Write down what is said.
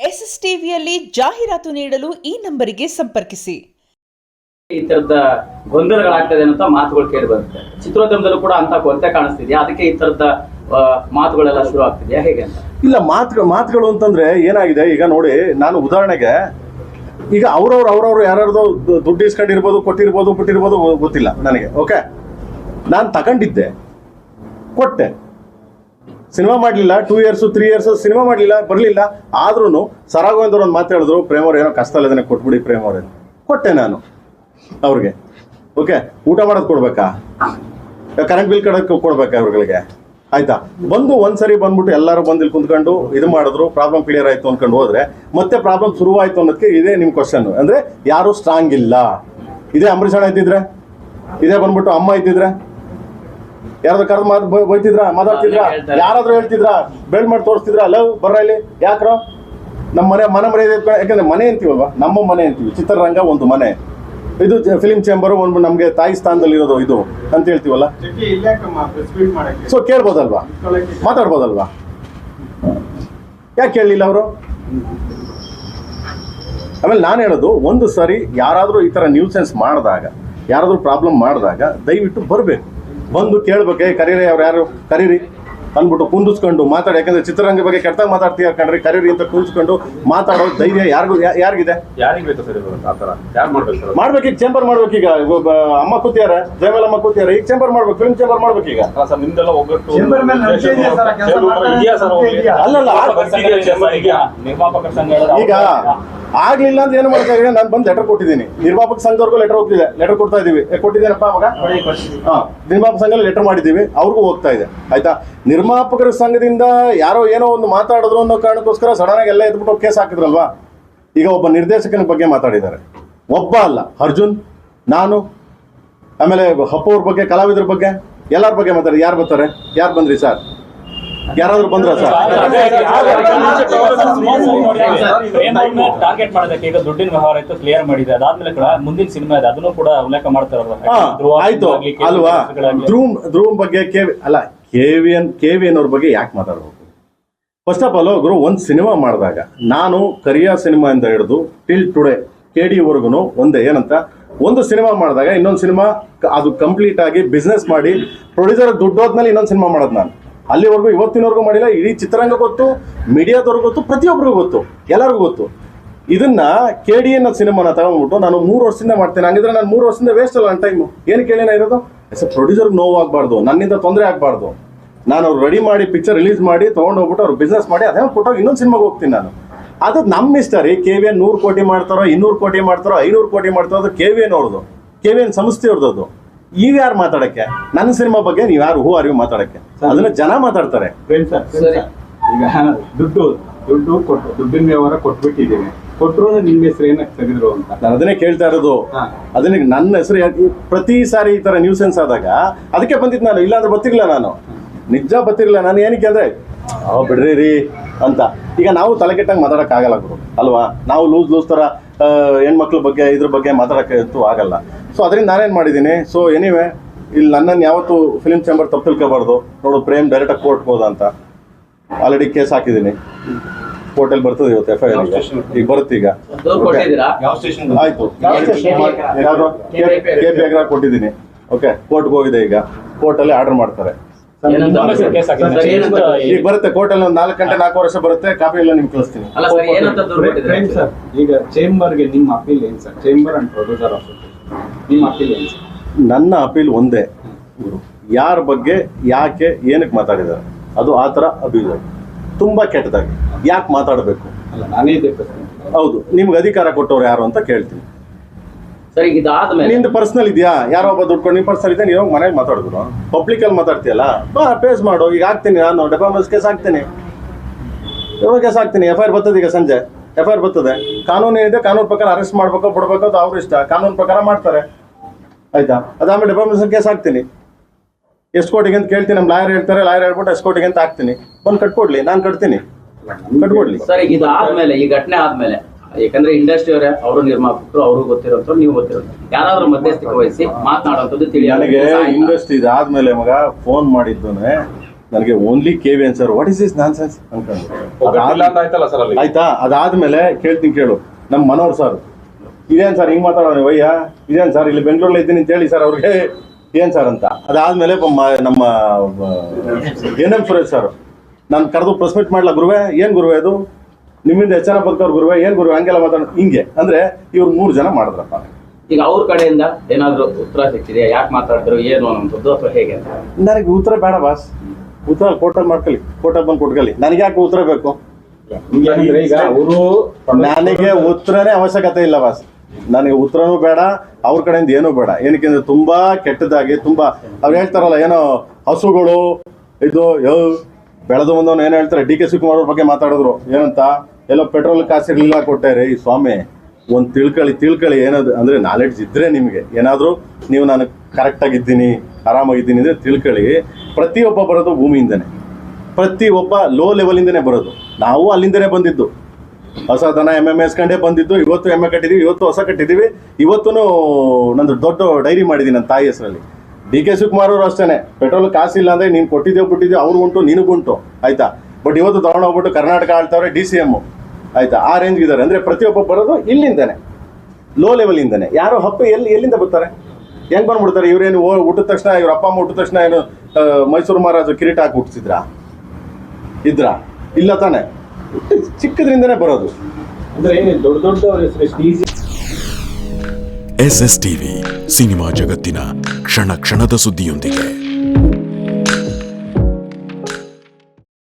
S S ಟಿವಿಯಲ್ಲಿ ಜಾಹೀರಾತು ನೀಡಲು ಈ ನಂಬರಿಗೆ ಸಂಪರ್ಕಿಸಿ. ಈ ತರದ ಗೊಂದಲಗಳಾಗ್ತದೆ ಅಂತ ಮಾತುಗಳು ಕೇಳಿ ಬರುತ್ತೆ. ಚಿತ್ರೋದ್ಯಮದಲ್ಲೂ ಕೂಡ ಅಂತ ಕೊರತೆ ಕಾಣಿಸ್ತಿದ್ಯಾ? ಅದಕ್ಕೆ ಈ ತರದ ಮಾತುಗಳೆಲ್ಲ ಶುರು ಆಗ್ತಿದ್ಯಾ ಹೇಗೆ ಅಂತ? ಇಲ್ಲ, ಮಾತುಗಳು ಅಂತಂದ್ರೆ ಏನಾಗಿದೆ ಈಗ ನೋಡಿ, ನಾನು ಉದಾಹರಣೆಗೆ ಈಗ ಅವ್ರವ್ರು ಯಾರ್ಯಾರ್ದೋ ದುಡ್ಡು ಇಸ್ಕೊಂಡಿರ್ಬೋದು, ಕೊಟ್ಟಿರ್ಬೋದು, ಬಿಟ್ಟಿರ್ಬೋದು, ಗೊತ್ತಿಲ್ಲ ನನಗೆ. ಓಕೆ, ನಾನು ತಗೊಂಡಿದ್ದೆ, ಕೊಟ್ಟೆ, ಸಿನಿಮಾ ಮಾಡಲಿಲ್ಲ, 2 years 3 years ಸಿನಿಮಾ ಮಾಡಲಿಲ್ಲ, ಬರಲಿಲ್ಲ. ಆದ್ರೂ ಸರಾಗೋವಿಂದವ್ರು ಒಂದು ಮಾತು ಹೇಳಿದ್ರು, ಪ್ರೇಮವ್ರು ಏನೋ ಕಷ್ಟ ಅಲ್ಲದೇನೆ ಕೊಟ್ಬಿಡಿ ಪ್ರೇಮವ್ರೆ, ಕೊಟ್ಟೆ ನಾನು ಅವ್ರಿಗೆ. ಓಕೆ, ಊಟ ಮಾಡೋದು ಕೊಡ್ಬೇಕಾ, ಕರೆಂಟ್ ಬಿಲ್ ಕಡಕ್ಕೆ ಕೊಡ್ಬೇಕಾ ಅವ್ರಿಗೆ? ಆಯ್ತಾ, ಒಂದ್ಸರಿ ಬಂದ್ಬಿಟ್ಟು ಎಲ್ಲರೂ ಬಂದು ಇಲ್ಲಿ ಕುಂತ್ಕೊಂಡು ಇದು ಮಾಡಿದ್ರು, ಪ್ರಾಬ್ಲಮ್ ಕ್ಲಿಯರ್ ಆಯ್ತು ಅನ್ಕೊಂಡು ಹೋದ್ರೆ ಮತ್ತೆ ಪ್ರಾಬ್ಲಮ್ ಶುರುವಾಯ್ತು ಅನ್ನೋದಕ್ಕೆ ಇದೇ ನಿಮ್ಮ ಕ್ವಶನ್. ಅಂದ್ರೆ ಯಾರು ಸ್ಟ್ರಾಂಗ್ ಇಲ್ಲ. ಇದೇ ಅಂಬರೀಷ್ ಅಣ್ಣ ಇದ್ದಿದ್ರೆ, ಇದೇ ಬಂದ್ಬಿಟ್ಟು ಅಮ್ಮ ಇದ್ದಿದ್ರೆ, ಯಾರಾದ್ರೂ ಕರೆದು ಬೈತಿದ್ರ, ಮಾತಾಡ್ತಿದ್ರ, ಯಾರಾದ್ರೂ ಹೇಳ್ತಿದ್ರ, ಬೆಳ್ ಮಾಡಿ ತೋರಿಸ್ತಿದ್ರ, ಲವ್ ಬರ್ರ ಇಲ್ಲಿ ಯಾಕ್ರೋ ನಮ್ಮ ಮನೆ ಮರ್ಯಾದೆ. ಯಾಕಂದ್ರೆ ಮನೆ ಅಂತೀವಲ್ವಾ, ನಮ್ಮ ಮನೆ ಅಂತೀವಿ. ಚಿತ್ರರಂಗ ಒಂದು ಮನೆ, ಇದು ಫಿಲಿಂ ಚೇಂಬರ್ ಒಂದು ನಮ್ಗೆ ತಾಯಿ ಸ್ಥಾನದಲ್ಲಿ ಇರೋದು ಇದು ಅಂತ ಹೇಳ್ತೀವಲ್ಲ. ಸೊ ಕೇಳ್ಬೋದಲ್ವಾ, ಮಾತಾಡ್ಬೋದಲ್ವಾ? ಯಾಕೆ ಕೇಳಲಿಲ್ಲ ಅವರು? ಆಮೇಲೆ ನಾನು ಹೇಳೋದು, ಒಂದು ಸರಿ ಯಾರಾದ್ರೂ ಈ ತರ ನ್ಯೂಸೆನ್ಸ್ ಮಾಡಿದಾಗ, ಯಾರಾದ್ರೂ ಪ್ರಾಬ್ಲಮ್ ಮಾಡಿದಾಗ ದಯವಿಟ್ಟು ಬರಬೇಕು, ಬಂದು ಕೇಳ್ಬೇಕೆ, ಕರೀರಿ, ಅವ್ರು ಯಾರು ಕರೀರಿ ಅಂದ್ಬಿಟ್ಟು ಕುಂದಿಸ್ಕೊಂಡು ಮಾತಾಡಿ. ಯಾಕಂದ್ರೆ ಚಿತ್ರರಂಗ ಬಗ್ಗೆ ಕೆಟ್ಟಾಗ ಮಾತಾಡ್ತೀಯ ಕಣ್ರಿ, ಕರೀರಿ ಅಂತ ಕುಂದಿಸ್ಕೊಂಡು ಮಾತಾಡೋ ಧೈರ್ಯ ಯಾರಿಗಿದೆ? ಮಾಡ್ಬೇಕೀಗ, ಚೇಂಬರ್ ಮಾಡ್ಬೇಕೀಗ. ಅಮ್ಮ ಕೂತಿಯಾರ, ಜಯಮಾಲ ಅಮ್ಮ ಕೂತಿಯಾರ, ಈಗ ಚೇಂಬರ್ ಮಾಡ್ಬೇಕು, ಫಿಲ್ಮ್ ಚೇಂಬರ್ ಮಾಡ್ಬೇಕೀಗ. ಅಲ್ಲಲ್ಲ, ಈಗ ಆಗ್ಲಿಲ್ಲ ಅಂತ ಏನು ಮಾಡ್ತಾ, ನಾನು ಬಂದು ಲೆಟರ್ ಕೊಟ್ಟಿದ್ದೀನಿ, ನಿರ್ಮಾಪಕ ಸಂಘದವ್ರಿಗೂ ಲೆಟರ್ ಕೊಡ್ತಾ ಇದೀವಿ. ಕೊಟ್ಟಿದ್ದೀನಪ್ಪ ಮಗ, ನಿರ್ಮಾಪಕ ಸಂಘ ಲೆಟರ್ ಮಾಡಿದ್ದೀವಿ, ಅವ್ರಿಗೂ ಹೋಗ್ತಾ ಇದೆ. ಆಯ್ತಾ, ನಿರ್ಮಾಪಕರ ಸಂಘದಿಂದ ಯಾರೋ ಏನೋ ಒಂದು ಮಾತಾಡಿದ್ರು ಅನ್ನೋ ಕಾರಣಕ್ಕೋಸ್ಕರ ಸಡನ್ ಆಗಿ ಎಲ್ಲ ಎದ್ಬಿಟ್ಟು ಕೇಸ್ ಹಾಕಿದ್ರಲ್ವಾ. ಈಗ ಒಬ್ಬ ನಿರ್ದೇಶಕನ ಬಗ್ಗೆ ಮಾತಾಡಿದ್ದಾರೆ, ಒಬ್ಬ ಅಲ್ಲ, ಅರ್ಜುನ್, ನಾನು, ಆಮೇಲೆ ಹಪ್ಪು ಅವ್ರ ಬಗ್ಗೆ, ಕಲಾವಿದ್ರ ಬಗ್ಗೆ, ಎಲ್ಲರ ಬಗ್ಗೆ ಮಾತಾಡಿ. ಯಾರು ಬರ್ತಾರೆ? ಯಾರು ಬಂದ್ರಿ ಸರ್? ಯಾರಾದ್ರೂ ಬಂದ್ರ ಸರ್? ಟಾರ್ಗೆಟ್ ಮಾಡೋದಕ್ಕೆ ಈಗ ದುಡ್ಡಿನ ವ್ಯವಹಾರ ಇತ್ತು, ಕ್ಲಿಯರ್ ಮಾಡಿದೆ. ಅದಾದ್ಮೇಲೆ ಕೂಡ ಮುಂದಿನ ಸಿನಿಮಾ ಇದೆ, ಅದನ್ನು ಕೂಡ ಉಲ್ಲೇಖ ಮಾಡ್ತಾರಲ್ಲ. ಆಯ್ತು ಅಲ್ವಾ, ಧ್ರುವ್ ಬಗ್ಗೆ KVN ಅವ್ರ ಬಗ್ಗೆ ಯಾಕೆ ಮಾತಾಡ್ಬೇಕು? ಫಸ್ಟ್ ಆಫ್ ಆಲ್ ಗುರು, ಒಂದು ಸಿನಿಮಾ ಮಾಡಿದಾಗ ನಾನು ಕರಿಯಾ ಸಿನಿಮಾ ಇಂದ ಹಿಡಿದು ಟಿಲ್ ಟುಡೇ KD ವರ್ಗುನು ಒಂದೇ, ಏನಂತ, ಒಂದು ಸಿನಿಮಾ ಮಾಡಿದಾಗ ಇನ್ನೊಂದು ಸಿನಿಮಾ ಅದು ಕಂಪ್ಲೀಟ್ ಆಗಿ ಬಿಸ್ನೆಸ್ ಮಾಡಿ ಪ್ರೊಡ್ಯೂಸರ್ ದುಡ್ಡು ಹೋದ್ಮೇಲೆ ಇನ್ನೊಂದು ಸಿನಿಮಾ ಮಾಡೋದು ನಾನು. ಅಲ್ಲಿವರೆಗೂ ಇವತ್ತಿನವರೆಗೂ ಮಾಡಿಲ್ಲ. ಇಡೀ ಚಿತ್ರರಂಗ ಗೊತ್ತು, ಮೀಡಿಯಾದವ್ರಿಗೂ ಗೊತ್ತು, ಪ್ರತಿಯೊಬ್ಬರಿಗೂ ಗೊತ್ತು, ಎಲ್ಲರಿಗೂ ಗೊತ್ತು. ಇದನ್ನ KD ಅನ್ನೋ ಸಿನಿಮಾನ ತಗೊಂಡ್ಬಿಟ್ಟು ನಾನು 3 ವರ್ಷದಿಂದ ಮಾಡ್ತೇನೆ. ಹಂಗಿದ್ರೆ ನಾನು 3 ವರ್ಷದಿಂದ ವೇಸ್ಟ್ ಅಲ್ಲ ನನ್ನ ಟೈಮು. ಏನು ಕೇಳಿನ ಇರೋದು? ಪ್ರೊಡ್ಯೂಸರ್ಗೆ ನೋವು ಆಗಬಾರ್ದು, ನನ್ನಿಂದ ತೊಂದರೆ ಆಗಬಾರ್ದು. ನಾನು ಅವ್ರು ರೆಡಿ ಮಾಡಿ ಪಿಕ್ಚರ್ ರಿಲೀಸ್ ಮಾಡಿ ತೊಗೊಂಡೋಗ್ಬಿಟ್ಟು ಅವ್ರು ಬಿಸ್ನೆಸ್ ಮಾಡಿ ಅದೇ ಕೊಟ್ಟೋಗಿ ಇನ್ನೊಂದು ಸಿನಿಮಾಗೆ ಹೋಗ್ತೀನಿ ನಾನು. ಅದು ನಮ್ಮ ಇಷ್ಟ ರೀ. KVN 100 ಕೋಟಿ ಮಾಡ್ತಾರೋ, 200 ಕೋಟಿ ಮಾಡ್ತಾರೋ, 500 ಕೋಟಿ ಮಾಡ್ತಾರೋ, ಅದು KVN ಅವ್ರದ್ದು, KVN ಸಂಸ್ಥೆ ಅವ್ರದ್ದು. ಈಗ ಯಾರು ಮಾತಾಡಕ್ಕೆ? ನನ್ನ ಸಿನಿಮಾ ಬಗ್ಗೆ ನೀವು ಯಾರು ಹೂ ಅರಿವು ಮಾತಾಡಕ್ಕೆ? ಅದನ್ನ ಜನ ಮಾತಾಡ್ತಾರೆ. ಈಗ ದುಡ್ಡು ಕೊಟ್ಟು ದುಡ್ಡಿನ ವ್ಯವಹಾರ ಕೊಟ್ಬಿಟ್ಟಿದ್ದೀವಿ, ಕೊಟ್ಟರು ನಿಮ್ಮ ಹೆಸರು ಏನಕ್ಕೆ ತೆಗೆದ್ರು ಅಂತ ನಾನು ಅದನ್ನೇ ಕೇಳ್ತಾ ಇರೋದು. ಅದನ್ನ ನನ್ನ ಹೆಸರು ಪ್ರತಿ ಸಾರಿ ಈ ತರ ನ್ಯೂಸೆನ್ಸ್ ಆದಾಗ ಅದಕ್ಕೆ ಬಂದಿದ್ದು ನಾನು, ಇಲ್ಲಾಂದ್ರೆ ಗೊತ್ತಿರಲಿಲ್ಲ, ನಾನು ನಿಜ ಗೊತ್ತಿರಲಿಲ್ಲ. ನಾನು ಏನಕ್ಕೆ ಅಂದ್ರೆ ಬಿಡ್ರಿ ರೀ ಅಂತ. ಈಗ ನಾವು ತಲೆಕೆಟ್ಟಂಗೆ ಮಾತಾಡಕ್ ಆಗಲ್ಲ ಗುರು ಅಲ್ವಾ? ನಾವು ಲೂಸ್ ತರ ಹೆಣ್ಮಕ್ಳ ಬಗ್ಗೆ ಇದ್ರ ಬಗ್ಗೆ ಮಾತಾಡಕ್ಕೆ ಅಂತೂ ಆಗಲ್ಲ. ಸೊ ಅದರಿಂದ ನಾನೇನು ಮಾಡಿದ್ದೀನಿ, ಸೊ ಎನಿವೆ ಇಲ್ಲಿ ನನ್ನನ್ನು ಯಾವತ್ತು ಫಿಲ್ಮ್ ಚೇಂಬರ್ ತಪ್ಪು ತಿಳ್ಕೊಬಾರ್ದು. ನೋಡು, ಪ್ರೇಮ್ ಡೈರೆಕ್ಟಾಗಿ ಕೋರ್ಟ್ಗೆ ಹೋದ ಅಂತ ಆಲ್ರೆಡಿ ಕೇಸ್ ಹಾಕಿದ್ದೀನಿ, ಕೋರ್ಟಲ್ಲಿ ಬರ್ತದೆ ಇವತ್ತು FIR ಈಗ ಬರುತ್ತೆ. ಈಗ ಆಯ್ತು, ಯಾವುದು KP ಕೊಟ್ಟಿದ್ದೀನಿ. ಓಕೆ, ಕೋರ್ಟ್ಗೆ ಹೋಗಿದೆ, ಈಗ ಕೋರ್ಟಲ್ಲಿ ಆರ್ಡರ್ ಮಾಡ್ತಾರೆ. ಈಗ ಬರುತ್ತೆ ಕೋರ್ಟಲ್ಲಿ ಒಂದು 4 ಗಂಟೆ 4 ವರ್ಷ ಬರುತ್ತೆ. ಕಾಪಿ ಎಲ್ಲ ನಿಮ್ಗೆ ಕಳಿಸ್ತೀನಿ. ಈಗ ಚೇಂಬರ್ಗೆ ನಿಮ್ಮ ಅಪೀಲ್ ಏನು ಸರ್? ಚೇಂಬರ್ ಅಂಡ್ ಪ್ರೊಡ್ಯೂಸರ್ ನಿಮ್ಮ ಅಪೀಲ್ ಏನು ಸರ್? ನನ್ನ ಅಪೀಲ್ ಒಂದೇ ಗುರು, ಯಾರ ಬಗ್ಗೆ ಯಾಕೆ ಏನಕ್ಕೆ ಮಾತಾಡಿದ್ದಾರೆ ಅದು ಆ ಥರ ಅಭಿಯೋಗ ತುಂಬಾ ಕೆಟ್ಟದಾಗಿ ಯಾಕೆ ಮಾತಾಡಬೇಕು? ಅಲ್ಲ, ನಾನೇ ಇದೆ. ಹೌದು, ನಿಮ್ಗೆ ಅಧಿಕಾರ ಕೊಟ್ಟವ್ರು ಯಾರು ಅಂತ ಕೇಳ್ತೀನಿ. ಸರಿ, ಇದಾದ್ಮೇಲೆ ನಿಂದು ಪರ್ಸನಲ್ ಇದೆಯಾ? ಯಾರೋ ಒಬ್ಬ ದುಡ್ಡು ನಿಮ್ಮ ಪರ್ಸನಲ್ ಇದೆ, ನೀವು ಮನೆಗೆ ಮಾತಾಡಿದ್ರು, ಪಬ್ಲಿಕಲ್ಲಿ ಮಾತಾಡ್ತೀಯಲ್ಲ, ಬಾ ಪೇಸ್ ಮಾಡು. ಈಗ ಹಾಕ್ತೀನಿ ನಾನು, ಡೆಫಾಮೆನ್ಸ್ ಕೇಸ್ ಹಾಕ್ತೀನಿ, ಯಾವಾಗ ಕೇಸ್ ಹಾಕ್ತೀನಿ. FIR ಬರ್ತದೆ, ಈಗ ಸಂಜೆ FIR ಬರ್ತದೆ. ಕಾನೂನು ಏನಿದೆ, ಕಾನೂನು ಪ್ರಕಾರ ಅರೆಸ್ಟ್ ಮಾಡ್ಬೇಕು ಬಿಡ್ಬೇಕು ಅದು ಅವ್ರ ಇಷ್ಟ, ಕಾನೂನು ಪ್ರಕಾರ ಮಾಡ್ತಾರೆ. ಆಯ್ತಾ, ಅದಾದ್ಮೇಲೆ ಡೆಫಾಮೇಷನ್ ಕೇಸ್ ಹಾಕ್ತೀನಿ. ಎಷ್ಟು ಕೋಟಿಗೆ ಅಂತ ಕೇಳ್ತೀನಿ, ನಮ್ಮ ಲಾಯರ್ ಹೇಳ್ತಾರೆ, ಲಾಯರ್ ಹೇಳ್ಬಿಟ್ಟು ಎಷ್ಟು ಕೋಟಿಗೆ ಅಂತ ಹಾಕ್ತೀನಿ. ಬಂದು ಕಟ್ಕೊಡ್ಲಿ, ನಾನು ಕಟ್ತೀನಿ, ಕಟ್ಕೊಡ್ಲಿ. ಸರ್, ಇದಾದ್ಮೇಲೆ ಈ ಘಟನೆ ಆದ್ಮೇಲೆ, ಯಾಕಂದ್ರೆ ಇಂಡಸ್ಟ್ರಿ ಅವರೇ, ಅವರು ನಿರ್ಮಾಪಕರು, ಅವರು ಗೊತ್ತಿರೋಂಥವ್ರು, ನೀವು ಗೊತ್ತಿರೋದು, ಯಾರಾದ್ರೂ ಮಧ್ಯಸ್ಥಿಕೆ ವಹಿಸಿ ಮಾತನಾಡುವಂಥದ್ದು ತಿಳಿಯ. ನನಗೆ ಇಂಡಸ್ಟ್ರಿ ಇದಾದ್ಮೇಲೆ ಮಗ ಫೋನ್ ಮಾಡಿದ್ದೋನೆ ನನಗೆ only KV sir, what is this non sense ಅನ್ಕೊಂಡು. ಒಗ್ಗಟ್ಟಿಲ್ಲ ಅಂತ ಆಯ್ತಲ್ಲ ಸರ್ ಅಲ್ಲಿ. ಆಯ್ತಾ, ಅದಾದ್ಮೇಲೆ ಕೇಳ್ತೀನಿ ಕೇಳು, ನಮ್ಮ ಮನೋಹರ್ ಸರ್ ಇದೇನು ಸರ್ ಹಿಂಗೆ ಮಾತಾಡೋಣ ವಯ್ಯ, ಇದೇನು ಸರ್ ಇಲ್ಲಿ ಬೆಂಗಳೂರಲ್ಲಿ ಇದ್ದೀನಿ ಅಂತ ಹೇಳಿ ಸರ್ ಅವ್ರಿಗೆ ಏನು ಸರ್ ಅಂತ. ಅದಾದ್ಮೇಲೆ ನಮ್ಮ NM ಸುರೇಶ್ ಸರ್ ನಾನು ಕರೆದು ಪ್ರೆಸ್ ಮೀಟ್ ಮಾಡ್ಲಾ ಗುರುವೆ, ಏನು ಗುರುವೆ ಅದು ನಿಮ್ಮಿಂದ ಹೆಚ್ಚನ ಬದುಕೋರು ಗುರುವೆ, ಏನು ಗುರುವೆ ಹಂಗೆಲ್ಲ ಮಾತಾಡೋಣ ಹಿಂಗೆ ಅಂದರೆ ಇವ್ರು 3 ಜನ ಮಾಡಿದ್ರಪ್ಪ. ಈಗ ಅವ್ರ ಕಡೆಯಿಂದ ಏನಾದ್ರು ಉತ್ತರ ಸಿಕ್ಕಿದೆಯಾ, ಯಾಕೆ ಮಾತಾಡಿದ್ರು ಏನು ಅನ್ನೋದು ಅಥವಾ ಹೇಗೆ ಅಂತ? ನನಗೆ ಉತ್ತರ ಬೇಡ ಬಾಸ್, ಉತ್ತರ ಕೋರ್ಟಲ್ಲಿ ಮಾಡ್ಕೊಳ್ಳಿ, ಕೋರ್ಟಲ್ಲಿ ಬಂದು ಕೊಟ್ಕೊಳ್ಳಿ, ನನಗೆ ಯಾಕೆ ಉತ್ತರ ಬೇಕು? ಅಂದ್ರೆ ಈಗ ಅವರು ನನಗೆ ಉತ್ತರನೇ ಅವಶ್ಯಕತೆ ಇಲ್ಲ ಬಾಸ್, ನನಗೆ ಉತ್ತರನೂ ಬೇಡ, ಅವ್ರ ಕಡೆಯಿಂದ ಏನೂ ಬೇಡ. ಏನಕ್ಕೆ ಅಂದ್ರೆ ತುಂಬಾ ಕೆಟ್ಟದಾಗಿ ತುಂಬಾ ಅವ್ರು ಹೇಳ್ತಾರಲ್ಲ ಏನೋ ಹಸುಗಳು ಇದು ಬೆಳೆದು ಬಂದವನು ಏನೋ ಹೇಳ್ತಾರೆ, DK ಶಿವಕುಮಾರ್ ಅವ್ರ ಬಗ್ಗೆ ಮಾತಾಡಿದ್ರು ಏನಂತ, ಎಲ್ಲೋ ಪೆಟ್ರೋಲ್ ಕಾಸಿರ್ಲಿಲ್ಲ ಕೊಟ್ಟಾರೆ. ಈ ಸ್ವಾಮಿ ಒಂದು ತಿಳ್ಕೊಳ್ಳಿ ಏನದು ಅಂದರೆ ನಾಲೆಡ್ಜ್ ಇದ್ದರೆ ನಿಮಗೆ ಏನಾದರೂ ನೀವು ನಾನು ಕರೆಕ್ಟಾಗಿದ್ದೀನಿ ಆರಾಮಾಗಿದ್ದೀನಿ ಅಂದರೆ ತಿಳ್ಕೊಳ್ಳಿ. ಪ್ರತಿಯೊಬ್ಬ ಬರೋದು ಭೂಮಿಯಿಂದನೇ, ಪ್ರತಿಯೊಬ್ಬ ಲೋ ಲೆವೆಲಿಂದನೇ ಬರೋದು. ನಾವು ಅಲ್ಲಿಂದನೇ ಬಂದಿದ್ದು, ಹೊಸ ದನ ಎಮ್ಮೆ ಮೇಸ್ಕೊಂಡೇ ಬಂದಿದ್ದು. ಇವತ್ತು ಎಮ್ಮೆ ಕಟ್ಟಿದ್ದೀವಿ, ಇವತ್ತು ಹೊಸ ಕಟ್ಟಿದ್ದೀವಿ. ಇವತ್ತೂ ನಂದು ದೊಡ್ಡ ಡೈರಿ ಮಾಡಿದ್ದೀನಿ ನನ್ನ ತಾಯಿ ಹೆಸರಲ್ಲಿ. DK ಶಿವಕುಮಾರ್ ಅವರು ಅಷ್ಟೇ, ಪೆಟ್ರೋಲ್ ಕಾಸಿಲ್ಲ ಅಂದರೆ ನೀನು ಕೊಟ್ಟಿದ್ದೇವೆ ಬಿಟ್ಟಿದ್ದೇವೆ ಅವ್ರಿಗುಂಟು ನಿನಗುಂಟು ಆಯಿತಾ. ಬಟ್ ಇವತ್ತು ತೊಗೊಂಡೋಗ್ಬಿಟ್ಟು ಕರ್ನಾಟಕ ಆಳ್ತಾವ್ರೆ DCM ಆಯಿತಾ, ಆ ರೇಂಜ್ಗಿದ್ದಾರೆ. ಅಂದರೆ ಪ್ರತಿಯೊಬ್ಬ ಬರೋದು ಇಲ್ಲಿಂದನೇ, ಲೋ ಲೆವೆಲಿಂದನೇ. ಯಾರು ಎಲ್ಲಿಂದ ಬರ್ತಾರೆ, ಹೆಂಗೆ ಬಂದ್ಬಿಡ್ತಾರೆ? ಇವರೇನು ಹುಟ್ಟಿದ ತಕ್ಷಣ ಇವ್ರ ಅಪ್ಪ ಅಮ್ಮ ಹುಟ್ಟಿದ ತಕ್ಷಣ ಏನು ಮೈಸೂರು ಮಹಾರಾಜು ಕಿರೀಟ ಹಾಕಿ ಹುಟ್ಟಿಸಿದ್ರಾ? ಇಲ್ಲ ತಾನೆ, ಚಿಕ್ಕದ್ರಿಂದನೇ ಬರೋದು. ಅಂದ್ರೆ ದೊಡ್ಡ ಹೆಸರು SSTV ಸಿನಿಮಾ ಜಗತ್ತಿನ ಕ್ಷಣ ಕ್ಷಣದ ಸುದ್ದಿಯೊಂದಿಗೆ.